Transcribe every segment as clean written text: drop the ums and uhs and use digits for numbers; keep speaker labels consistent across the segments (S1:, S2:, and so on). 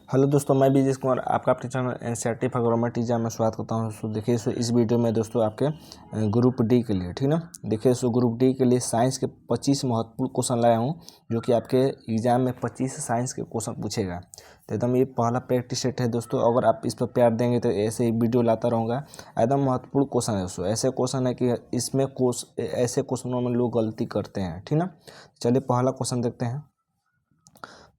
S1: Hello दोस्तों, मैं विजेश कुमार आपका अपने channel NCERT for government exam में स्वागत करता हूं। दोस्तों देखिए इस वीडियो में दोस्तों आपके ग्रुप डी के लिए, ठीक ना। देखिए ग्रुप डी के लिए साइंस के 25 महत्वपूर्ण क्वेश्चन लाया हूं, जो कि आपके एग्जाम में 25 साइंस के क्वेश्चन पूछेगा। तो एकदम ये पहला प्रैक्टिस सेट है दोस्तों। अगर आप इस पर प्यार देंगे तो ऐसे ही वीडियो लाता रहूँगा। एकदम महत्वपूर्ण क्वेश्चन है दोस्तों। ऐसे क्वेश्चन है कि इसमें ऐसे क्वेश्चनों में लोग गलती करते हैं, ठीक ना। चलिए पहला क्वेश्चन देखते हैं।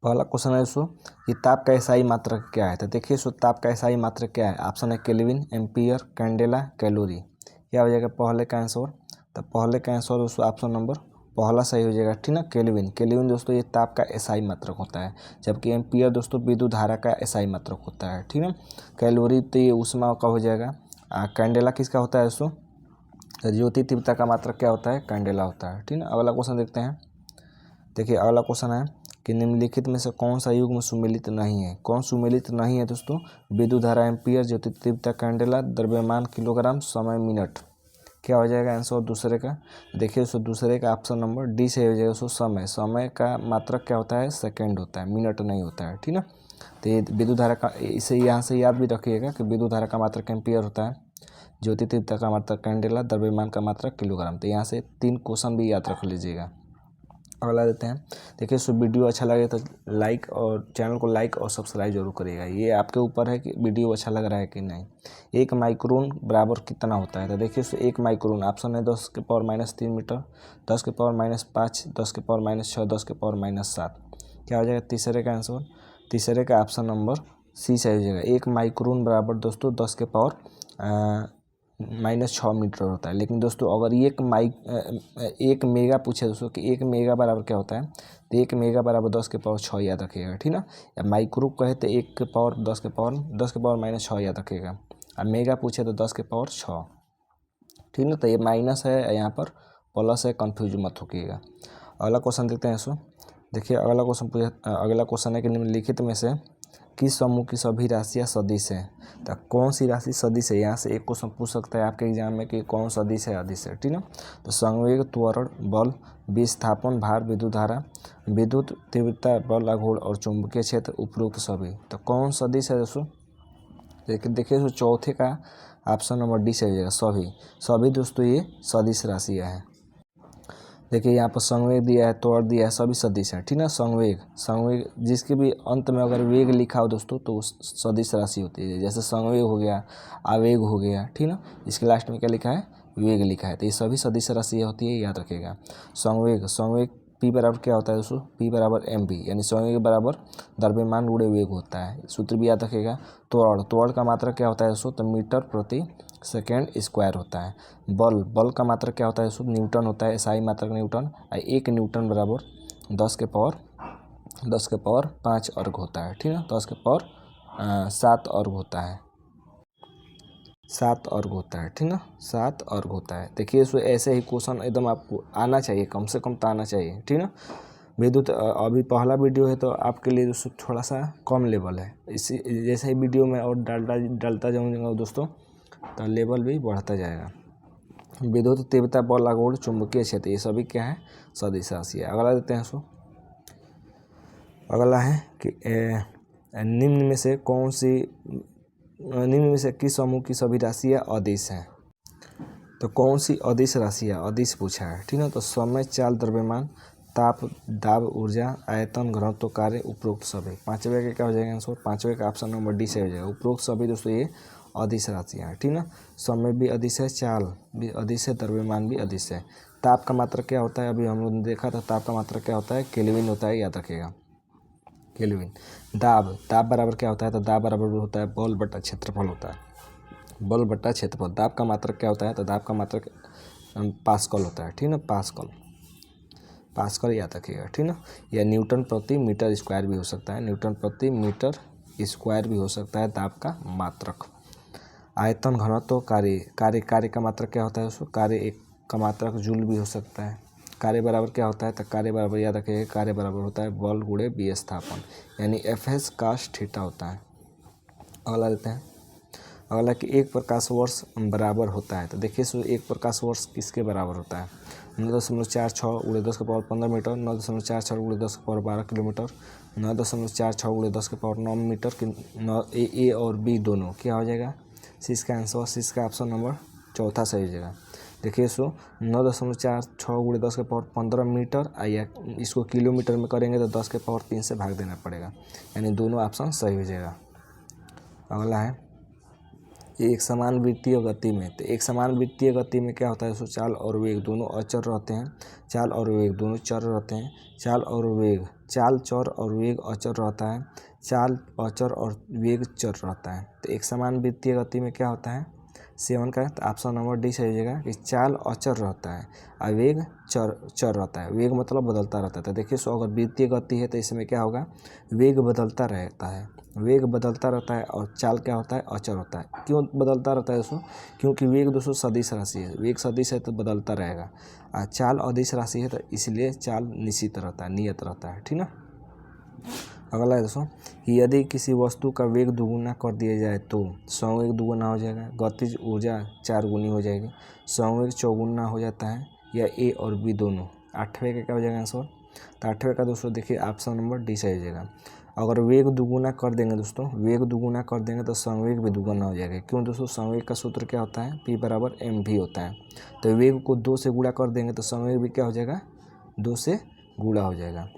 S1: पहला क्वेश्चन है दोस्तों कि ताप का एसआई मात्रक क्या है। तो देखिए ताप का एसआई मात्रक क्या है। ऑप्शन है केल्विन, एम्पियर, कैंडेला, कैलोरी। क्या हो जाएगा पहले का आंसर। तो पहले का आंसर दोस्तों ऑप्शन नंबर पहला सही हो जाएगा, ठीक ना। केल्विन केल्विन दोस्तों ये ताप का एसआई मात्रक होता है, जबकि एम्पियर दोस्तों विद्युत धारा का एसआई मात्रक होता है, ठीक ना। कैलोरी तो ये ऊष्मा का हो जाएगा। कैंडेला किसका होता है दोस्तों। ज्योति तीव्रता का मात्रक क्या होता है, कैंडेला होता है, ठीक ना। अगला क्वेश्चन देखते हैं। देखिए अगला क्वेश्चन है कि निम्नलिखित में से कौन सा युग्म सुमेलित नहीं है। कौन सुमेलित नहीं है दोस्तों। विद्युत धारा एम्पियर, ज्योति तीव्रता कैंडेला, द्रव्यमान किलोग्राम, समय मिनट। क्या हो जाएगा आंसर दूसरे का। देखिए दूसरे का ऑप्शन नंबर डी से हो जाएगा समय। समय का मात्रक क्या होता है, सेकेंड होता है, मिनट नहीं होता है, ठीक ना। तो ये विद्युत धारा का, इसे यहाँ से याद भी रखिएगा कि विद्युत धारा का मात्रक एम्पियर होता है, ज्योति तीव्रता का मात्रक कैंडेला, द्रव्यमान का मात्रक किलोग्राम। तो यहाँ से 3 क्वेश्चन भी याद रख लीजिएगा। अगला देते हैं। देखिए वीडियो अच्छा लगे तो लाइक और चैनल को लाइक और सब्सक्राइब जरूर करिएगा। ये आपके ऊपर है कि वीडियो अच्छा लग रहा है कि नहीं। 1 माइक्रोन बराबर कितना होता है। तो देखिए 1 माइक्रोन ऑप्शन है 10⁻³ मीटर, 10⁻⁵, 10⁻⁶, 10⁻⁷। क्या हो जाएगा तीसरे का आंसर। तीसरे का ऑप्शन नंबर सी से हो जाएगा। 1 माइक्रोन बराबर दोस्तों 10⁻⁻6 मीटर होता है। लेकिन दोस्तों अगर एक मेगा पूछे दोस्तों कि 1 मेगा बराबर क्या होता है, तो 1 मेगा बराबर 10⁻6 याद रखिएगा, ठीक ना। या माइक्रो कहे तो 10⁻6 याद रखिएगा। और मेगा पूछे तो 10⁻6, ठीक ना। तो ये माइनस है, यहाँ पर प्लस है, कन्फ्यूज मत होइएगा। अगला क्वेश्चन देखते हैं इसको। देखिए अगला क्वेश्चन है कि निम्नलिखित में से किस समूह की सभी राशियाँ सदिश है। तो कौन सी राशि सदिश है, यहाँ से एक क्वेश्चन पूछ सकता है आपके एग्जाम में कि कौन सदिश है अदिश है, ठीक ना। तो संवेग, त्वरण, बल, विस्थापन, भार, विद्युत धारा, विद्युत तीव्रता, बल, आघूर्ण और चुंबकीय क्षेत्र, उपरोक्त सभी। तो कौन सदिश है दोस्तों। देखिए चौथे का ऑप्शन नंबर डी से हो जाएगा, सभी दोस्तों ये सदिश राशियाँ हैं। देखिए यहाँ पर संवेग दिया है, त्वरण दिया है, सभी सदिश है, ठीक ना। संवेग जिसके भी अंत में अगर वेग लिखा हो दोस्तों तो सदिश राशि होती है। जैसे संवेग हो गया, आवेग हो गया, ठीक ना। इसके लास्ट में क्या लिखा है, वेग लिखा है। तो ये सभी सदिश राशि होती है, याद रखिएगा। संवेग P बराबर क्या होता है दोस्तों, P बराबर mv, यानी संवेग बराबर द्रव्यमान गुणे वेग होता है। सूत्र भी याद रखिएगा। त्वरण का मात्रा क्या होता है दोस्तों, तो मीटर प्रति सेकेंड स्क्वायर होता है। बल का मात्रक क्या होता है दोस्तों, न्यूटन होता है, एसआई मात्रक न्यूटन। 1 न्यूटन बराबर 10⁻5 अर्ग होता है, ठीक है। 10⁻7 अर्ग होता है, 7 अर्ग होता है, ठीक ना। 7 अर्ग होता है। देखिए ऐसे ही क्वेश्चन एकदम आपको आना चाहिए, कम से कम तो आना चाहिए, ठीक ना। विद्युत अभी पहला वीडियो है तो आपके लिए दोस्तों थोड़ा सा कम लेवल है। इसी जैसे ही वीडियो में और डालता जाऊँगा दोस्तों तो लेवल भी बढ़ता जाएगा। विद्युत तीव्रता, बल, आघूर्ण, चुंबकीय क्षेत्र, ये सभी क्या है, सदिश राशि है। अगला देते हैं इसको। अगला है कि निम्न में से किस समूह की सभी राशियाँ अदिश हैं। तो कौन सी अदिश राशियाँ, अदिश पूछा है, ठीक ना। तो समय, चाल, द्रव्यमान, ताप, दाब, ऊर्जा, आयतन, घनत्व, कार्य, उपरोक्त सभी। पांचवे का क्या हो जाएगा आंसर। पांचवे का ऑप्शन नंबर डी से हो जाएगा। उपरोक्त सभी दोस्तों ये अदिश राशियाँ, ठीक ना। समय भी अदिश है, चाल भी अदिश है, द्रव्यमान भी अदिश है। ताप का मात्रक क्या होता है, अभी हम लोग ने देखा था। ताप का मात्रक क्या होता है, केल्विन होता है, याद रखिएगा, केल्विन। दाब बराबर क्या होता है, तो दाब बराबर होता है बल बटा क्षेत्रफल होता है, बल बटा क्षेत्रफल। दाब का मात्रक क्या होता है, तो दाब का मात्रक पास्कल होता है, ठीक ना। पास्कल याद रखिएगा, ठीक ना। या न्यूटन प्रति मीटर स्क्वायर भी हो सकता है, न्यूटन प्रति मीटर स्क्वायर भी हो सकता है दाब का मात्रक। आयतन, घनत्व, कार्य का मात्रक क्या होता है उसको, कार्य एक का मात्रक जूल भी हो सकता है। कार्य बराबर क्या होता है, तो कार्य बराबर याद रखिएगा, कार्य बराबर होता है बल गुणे विस्थापन, यानी FH cos थीटा होता है। अगला देते हैं। अगला कि 1 प्रकाश वर्ष बराबर होता है। तो देखिए 1 प्रकाश वर्ष किसके बराबर होता है। 9.46 × 10⁻15 मीटर, 9.46 × 10⁻12 किलोमीटर, 9.46 × 10⁻9 मीटर की ए और बी दोनों क्या हो जाएगा, सी इसका आंसर, सी इसका ऑप्शन नंबर चौथा सही हो जाएगा। देखिए दोस्तों 9.46 × 10⁻15 मीटर, या इसको किलोमीटर में करेंगे तो 10⁻3 से भाग देना पड़ेगा, यानी दोनों ऑप्शन सही हो जाएगा। अगला है एक समान वृत्तीय गति में, तो एक समान वृत्तीय गति में क्या होता है दोस्तों, चाल और वेग दोनों अचर रहते हैं, चाल और वेग दोनों चर रहते हैं, चाल और वेग, चाल चर और वेग अचर रहता है, चाल अचर और वेग चर रहता है। तो एक समान वृत्तीय गति में क्या होता है 7 का, तो ऑप्शन नंबर डी सही हो जाएगा कि चाल अचर रहता है और वेग चर रहता है। वेग मतलब बदलता रहता है। तो देखिए सो अगर वृत्तीय गति है तो इसमें क्या होगा, वेग बदलता रहता है, वेग बदलता रहता है, और चाल क्या होता है, अचर होता है। क्यों बदलता रहता है दोस्तों, क्योंकि वेग दोस्तों सदिश राशि है, वेग सदिश है तो बदलता रहेगा, और चाल अदिश राशि है तो इसलिए चाल निश्चित रहता है, नियत रहता है, ठीक ना। अगला है दोस्तों कि यदि किसी वस्तु का वेग दुगुना कर दिया जाए तो संवेग दुगुना हो जाएगा, गतिज ऊर्जा 4 गुनी हो जाएगी, संवेग चौगुना हो जाता है, या ए और बी दोनों। 8वें का क्या हो जाएगा आंसर, तो 8वें का दोस्तों देखिए ऑप्शन नंबर डी सही हो जाएगा। अगर वेग दुगुना कर देंगे दोस्तों, वेग दुगुना कर देंगे तो संवेग भी दुगुना हो जाएगा। क्यों दोस्तों, संवेग का सूत्र क्या होता है, P = mv होता है। तो वेग को 2 से गुणा कर देंगे तो संवेग भी क्या हो जाएगा, 2 से गुणा हो जाएगा।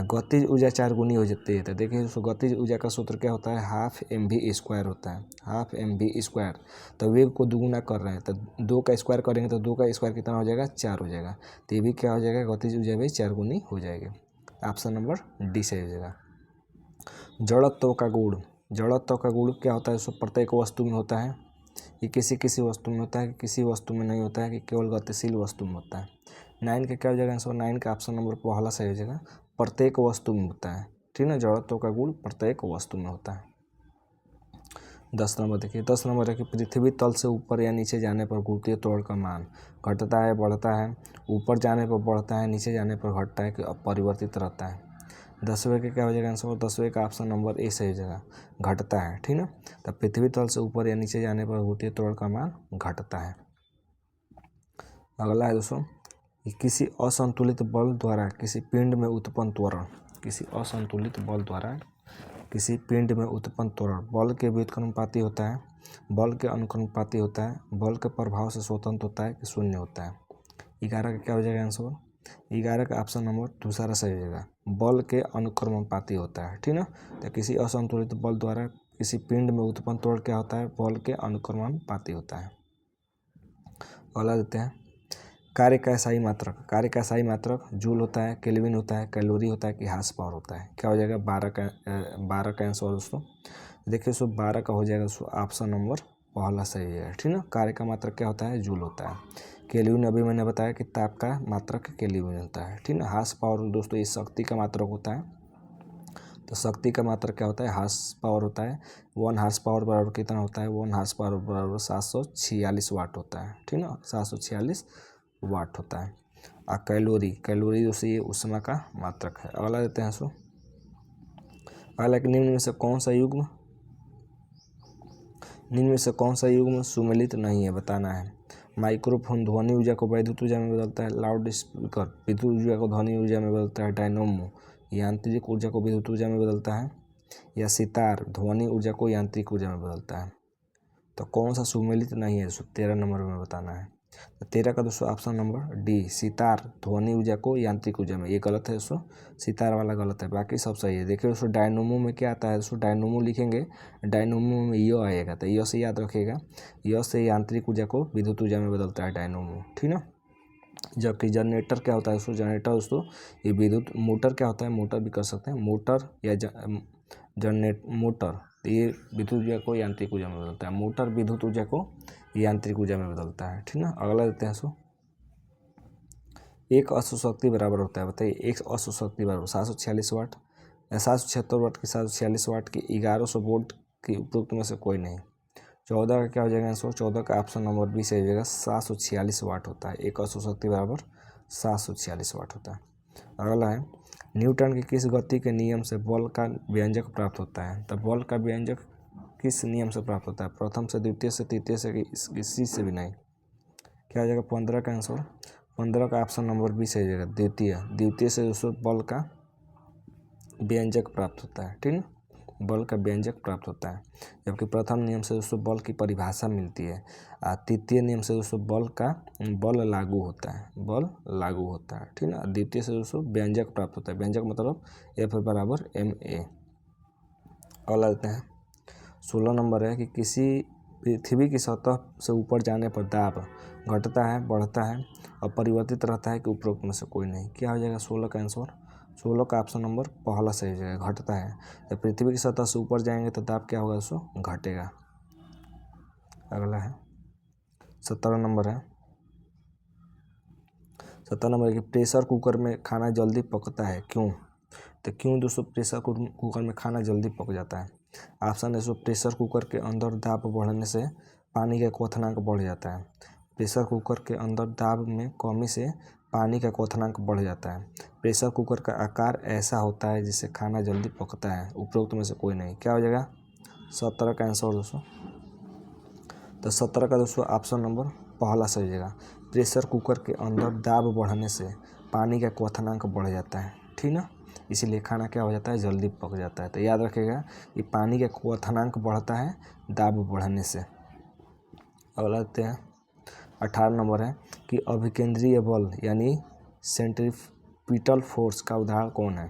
S1: गतिज ऊर्जा 4 गुनी हो जाती है। तो देखिए दोस्तों गतिज ऊर्जा का सूत्र क्या होता है, ½ mv² होता है, ½ mv²। तो वेग को दुगुना कर रहे हैं तो 2 का स्क्वायर करेंगे तो 2 का स्क्वायर कितना हो जाएगा, 4 हो जाएगा। तो ये भी क्या हो जाएगा, गतिज ऊर्जा भी 4 गुनी हो जाएगी। ऑप्शन नंबर डी सही हो जाएगा। जड़त्व का गुण, जड़त्व का गुण क्या होता है दोस्तों, प्रत्येक वस्तु में होता है, ये किसी किसी वस्तु में होता है, कि किसी वस्तु में नहीं होता है, कि केवल गतिशील वस्तु में होता है। 9 का क्या हो जाएगा आंसर, 9 का ऑप्शन नंबर पहला सही हो जाएगा, प्रत्येक वस्तु में होता है, ठीक है। जड़त्व का गुण प्रत्येक वस्तु में होता है। 10 नंबर देखिए, 10 नंबर है कि पृथ्वी तल से ऊपर या नीचे जाने पर गुरुत्वीय त्वरण का मान घटता है बढ़ता है, ऊपर जाने पर बढ़ता है, नीचे जाने पर घटता है, कि अपरिवर्तित रहता है। 10वें का क्या हो जाएगा आंसर, 10वें का ऑप्शन नंबर ए सही हो जाएगा, घटता है, ठीक ना। तो पृथ्वी तल से ऊपर या नीचे जाने पर गुरुत्वीय त्वरण का मान घटता है। अगला है दोस्तों कि किसी असंतुलित बल द्वारा किसी पिंड में उत्पन्न त्वरण, किसी असंतुलित बल द्वारा किसी पिंड में उत्पन्न त्वरण बल के व्युत्क्रमानुपाती होता है, बल के अनुक्रमानुपाती होता है, बल के प्रभाव से स्वतंत्र होता है, कि शून्य होता है। 11 का क्या हो जाएगा आंसर, 11 का ऑप्शन नंबर दूसरा सही हो जाएगा, बल के अनुक्रमानुपाती होता है, ठीक ना। तो किसी असंतुलित बल द्वारा किसी पिंड में उत्पन्न त्वरण क्या होता है, बल के अनुक्रमानुपाती होता है। अगला देते हैं कार्य का SI मात्रक, कार्य का SI मात्रक जूल होता है, केल्विन होता है, कैलोरी होता है, कि हार्स पावर होता है। क्या हो जाएगा 12 का आंसर दोस्तों, देखिए दोस्तों 12 का हो जाएगा दोस्तों, ऑप्शन नंबर पहला सही है, ठीक ना। कार्य का मात्रक क्या होता है, जूल होता है। केल्विन अभी मैंने बताया कि ताप का मात्रक केल्विन होता है, ठीक ना। हार्स पावर दोस्तों ये शक्ति का मात्रक होता है, तो शक्ति का मात्रक क्या होता है, हार्स पावर होता है। 1 हार्स पावर बराबर कितना होता है, 1 हार्स पावर बराबर 746 वाट होता है, ठीक ना, 746 वाट होता है। और कैलोरी, कैलोरी दोस्तों ये ऊष्मा का मात्रक है। अगला देते हैं सो, अगला कि निम्न में से कौन सा युग्म, निम्न में से कौन सा युग्म सुमेलित नहीं है, बताना है। माइक्रोफोन ध्वनि ऊर्जा को वैद्युत ऊर्जा में बदलता है, लाउड स्पीकर विद्युत ऊर्जा को ध्वनि ऊर्जा में बदलता है, डायनोमो यांत्रिक ऊर्जा को विद्युत ऊर्जा में बदलता है, या सितार ध्वनि ऊर्जा को यांत्रिक ऊर्जा में बदलता है। तो कौन सा सुमेलित नहीं है दोस्तों, 13 नंबर में बताना है। तो 13 का दोस्तों ऑप्शन नंबर डी, सितार ध्वनि ऊर्जा को यांत्रिक ऊर्जा में, ये गलत है दोस्तों, सितार वाला गलत है, बाकी सब सही है। देखिए दोस्तों डायनोमो में क्या आता है दोस्तों, डायनोमो लिखेंगे, डायनोमो में यो आएगा, तो यो से याद रखिएगा, यो से यांत्रिक ऊर्जा को विद्युत ऊर्जा में बदलता है डायनोमो, ठीक ना। जबकि जनरेटर क्या होता है दोस्तों, जनरेटर दोस्तों ये विद्युत, मोटर क्या होता है, मोटर भी कर सकते हैं, मोटर या जनरेट मोटर, ये विद्युत ऊर्जा को यांत्रिक ऊर्जा में बदलता है, मोटर विद्युत ऊर्जा को यांत्रिक ऊर्जा में बदलता है, ठीक ना। अगला देते हैं सो, एक अश्व शक्ति बराबर होता है, बताइए एक अश्व शक्ति बराबर 746 वाट, 776 वाट की, 746 वाट की, 1100 वोल्ट की, उपरोक्त में से कोई नहीं। 14 का क्या हो जाएगा आंसर, 14 का ऑप्शन नंबर बी सही हो जाएगा, 746 वाट होता है, एक अश्व शक्ति बराबर 746 वाट होता है। अगला है न्यूटन की किस गति के नियम से बल का व्यंजक प्राप्त होता है, तो बल का व्यंजक किस नियम से प्राप्त होता है, प्रथम से, द्वितीय से, तृतीय से, कि किसी से भी नहीं। क्या हो जाएगा 15 का आंसर, 15 का ऑप्शन नंबर बी सही हो जाएगा, द्वितीय, द्वितीय से दोस्तों बल का व्यंजक प्राप्त होता है, ठीक ना, बल का व्यंजक प्राप्त होता है। जबकि प्रथम नियम से दोस्तों बल की परिभाषा मिलती है। तृतीय नियम से दोस्तों बल लागू होता है, बल लागू होता है, ठीक ना। द्वितीय से दोस्तों व्यंजक प्राप्त होता है, व्यंजक मतलब F बराबर ma। अगला लेते हैं 16 नंबर है कि किसी पृथ्वी की सतह से ऊपर जाने पर दाब घटता है, बढ़ता है और परिवर्तित रहता है कि उपरोक्त में से कोई नहीं। क्या हो जाएगा 16 का आंसर? 16 का ऑप्शन नंबर पहला सही हो जाएगा, घटता है। जब पृथ्वी की सतह से ऊपर जाएंगे तो दाब क्या होगा दोस्तों? घटेगा। अगला है 17 नंबर है। 17 नंबर कि प्रेशर कुकर में खाना जल्दी पकता है, क्यों? तो क्यों दोस्तों प्रेशर कुकर में खाना जल्दी पक जाता है? ऑप्शन है प्रेशर कुकर के अंदर दाब बढ़ने से पानी का क्वथनांक बढ़ जाता है। प्रेशर कुकर के अंदर दाब में कमी से पानी का क्वथनांक बढ़ जाता है। प्रेशर कुकर का आकार ऐसा होता है जिससे खाना जल्दी पकता है। उपरोक्त में से कोई नहीं। क्या हो जाएगा 17 का आंसर दोस्तों? तो 17 का दोस्तों ऑप्शन नंबर पहला सही हो जाएगा। प्रेशर कुकर के अंदर दाब बढ़ने से पानी का क्वथनांक बढ़ जाता है, ठीक ना, इसीलिए खाना क्या हो जाता है? जल्दी पक जाता है। तो याद रखिएगा कि पानी का क्वथनांक बढ़ता है दाब बढ़ने से। अगला लेते हैं 18 नंबर है कि अभिकेंद्रीय बल यानी सेंट्रीपिटल फोर्स का उदाहरण कौन है?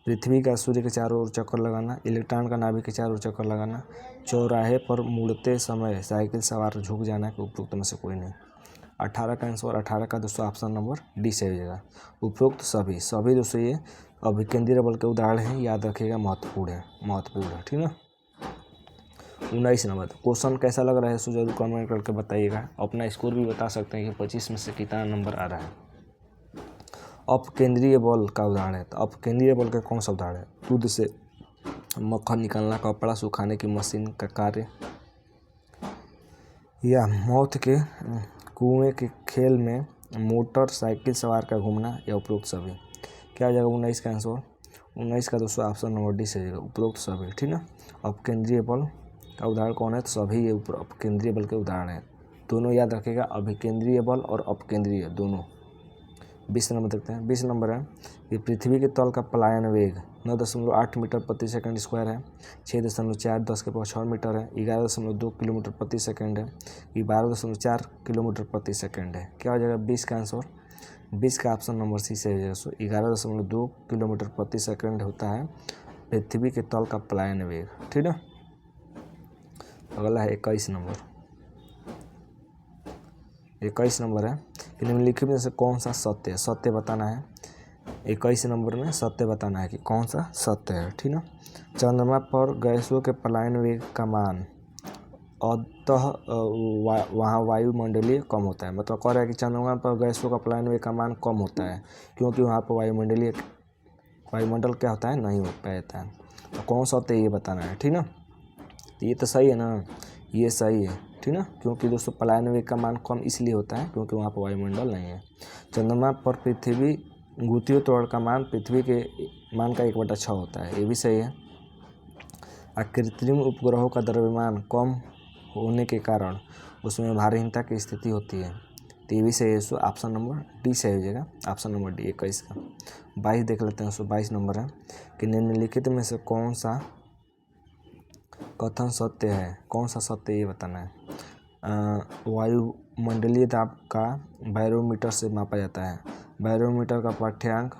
S1: पृथ्वी का सूर्य के चारों ओर चक्कर लगाना, इलेक्ट्रॉन का नाभिक के चारों ओर चक्कर लगाना, चौराहे पर मुड़ते समय साइकिल सवार झुक जाना के उपरोक्त में से कोई नहीं। 18 का आंसर 18 का दोस्तों ऑप्शन नंबर डी सही हो जाएगा। उपरोक्त सभी दोस्तों ये अभिकेंद्रीय बल के उदाहरण हैं, याद रखिएगा, महत्वपूर्ण है, ठीक ना। 19 नंबर क्वेश्चन कैसा लग रहा है सो जरूर कमेंट करके बताइएगा। अपना स्कोर भी बता सकते हैं कि 25 में से कितना नंबर आ रहा है। अपकेंद्रीय बल का उदाहरण है, तो अपकेंद्रीय बल का कौन सा उदाहरण है? दूध से मक्खन निकालना, कपड़ा सुखाने की मशीन का कार्य, या मौत के कुएं के खेल में मोटरसाइकिल सवार का घूमना, या उपरोक्त सभी। क्या हो जाएगा 19 का आंसर? 19 का दोस्तों ऑप्शन नंबर डी से उपरोक्त सभी, ठीक ना। अपकेंद्रीय बल का उदाहरण कौन है? तो सभी ये अपकेंद्रीय बल के उदाहरण है। दोनों याद रखिएगा, अभिकेंद्रीय बल और अपकेंद्रीय दोनों। 20 नंबर देखते हैं। 20 नंबर है कि पृथ्वी के तल का पलायन वेग 9.8 मीटर प्रति सेकंड स्क्वायर है, 6.4 10 के पावर 6 मीटर है, 11.2 किलोमीटर प्रति सेकंड है, 12.4 किलोमीटर प्रति सेकंड है। क्या हो जाएगा 20 का आंसर? 20 का ऑप्शन नंबर सी से हो जाएगा। 11.2 किलोमीटर प्रति सेकंड होता है पृथ्वी के तल का पलायन वेग, ठीक है। अगला है 21 नंबर। 21 नंबर है कि निम्नलिखित में से कौन सा सत्य है? सत्य बताना है। 21 नंबर में सत्य बताना है कि कौन सा सत्य है, ठीक ना। चंद्रमा पर गैसों के पलायन वेग का मान अतः वहाँ वायुमंडलीय कम होता है। मतलब कह रहा है कि चंद्रमा पर गैसों का पलायन वेग का मान कम होता है क्योंकि वहाँ पर वायुमंडल क्या होता है? नहीं हो पाता है। तो कौन सा सत्य ये बताना है, ठीक ना। ये तो सही है ना, ये सही है, ठीक ना, क्योंकि दोस्तों पलायन वेग का मान कम इसलिए होता है क्योंकि वहाँ पर वायुमंडल नहीं है। चंद्रमा पर पृथ्वी गुरुत्वीय त्वरण का मान पृथ्वी के मान का 1/6 होता है, ये भी सही है। कृत्रिम उपग्रहों का द्रव्यमान कम होने के कारण उसमें भारहीनता की स्थिति होती है, तो ये भी सही है। सो ऑप्शन नंबर डी सही हो जाएगा, ऑप्शन नंबर डी 21 का। 22 देख लेते हैं। 22 नंबर है कि निम्नलिखित में से कौन सा कथन सत्य है? कौन सा सत्य ये बताना है। वायुमंडलीय दाब का बैरोमीटर से मापा जाता है। बैरोमीटर का पाठ्यांक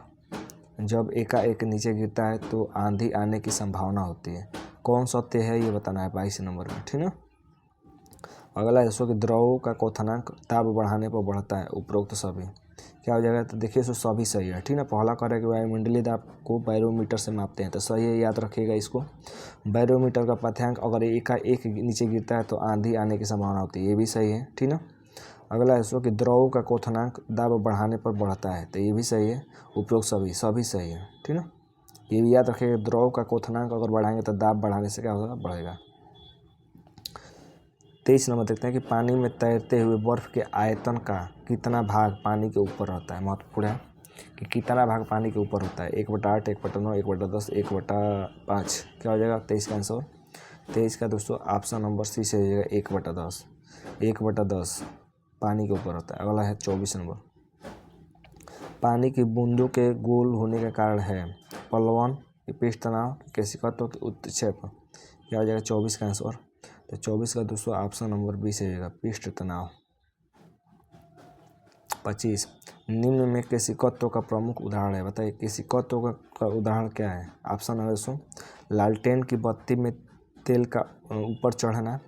S1: जब एकाएक नीचे गिरता है तो आंधी आने की संभावना होती है। कौन सत्य है ये बताना है 22 नंबर में, ठीक ना। अगला है कि द्रव का क्वथनांक दाब बढ़ाने पर बढ़ता है, उपरोक्त सभी। क्या हो जाएगा? तो देखिए सभी सही है, ठीक ना। पहला कह रहा है कि वायुमंडलीय दाब को बैरोमीटर से मापते हैं, तो सही है, याद रखिएगा इसको। बैरोमीटर का पाठ्यांक अगर एक नीचे गिरता है तो आंधी आने की संभावना होती है, ये भी सही है, ठीक ना। अगला है कि द्रव का क्वथनांक दाब बढ़ाने पर बढ़ता है, तो ये भी सही है। उपरोक्त सभी सही है, ठीक ना। ये भी याद रखिएगा, द्रव का क्वथनांक अगर बढ़ाएंगे तो दाब बढ़ाने से क्या होगा? बढ़ेगा। 23 नंबर देखते हैं कि पानी में तैरते हुए बर्फ के आयतन का कितना भाग पानी के ऊपर रहता है? महत्वपूर्ण है कि कितना भाग पानी के ऊपर होता है। 1/8, 1/9, 1/10, 1/5। क्या हो जाएगा 23 का आंसर? 23 का दोस्तों ऑप्शन नंबर सी से हो जाएगा 1/10। 1/10 पानी के ऊपर होता है। अगला है 24 नंबर। पानी की बूंदों के गोल होने का कारण है पलवन, कि पृष्ठ तनाव, केशिकात्व के उत्क्षेप, क्या हो जाएगा 24 का आंसर। तो 24 का दोस्तों ऑप्शन नंबर बी से जाएगा पृष्ठ तनाव। 25 निम्न में केशिकात्व का प्रमुख उदाहरण है, बताइए केशिकात्व का उदाहरण क्या है। ऑप्शन है दोस्तों लालटेन की बत्ती में तेल का ऊपर चढ़ना,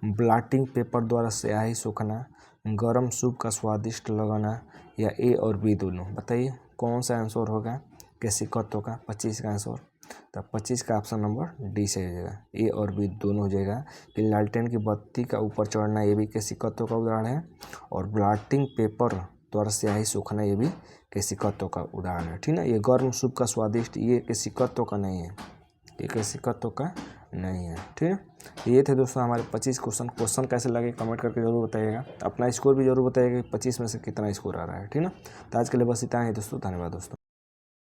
S1: ब्लॉटिंग पेपर द्वारा स्याही सूखना, गरम सूप का स्वादिष्ट लगना, या ए और बी दोनों। बताइए कौन सा आंसर होगा केशिकात्व का 25 का आंसर। तो 25 का ऑप्शन नंबर डी से हो जाएगा, ए और बी दोनों हो जाएगा कि लालटेन की बत्ती का ऊपर चढ़ना ये भी केशिकात्व का उदाहरण है, और ब्लॉटिंग पेपर द्वारा स्याही सूखना ये भी केशिकात्व का उदाहरण है, ठीक ना। ये गर्म सूप का स्वादिष्ट ये केशिकात्व का नहीं है, ये केशिकात्व का नहीं है, ठीक है। ये थे दोस्तों हमारे 25 क्वेश्चन कैसे लगे कमेंट करके जरूर बताइएगा। अपना स्कोर भी जरूर बताइएगा कि 25 में से कितना स्कोर आ रहा है, ठीक ना। तो आज के लिए बस इतना ही दोस्तों, धन्यवाद दोस्तों।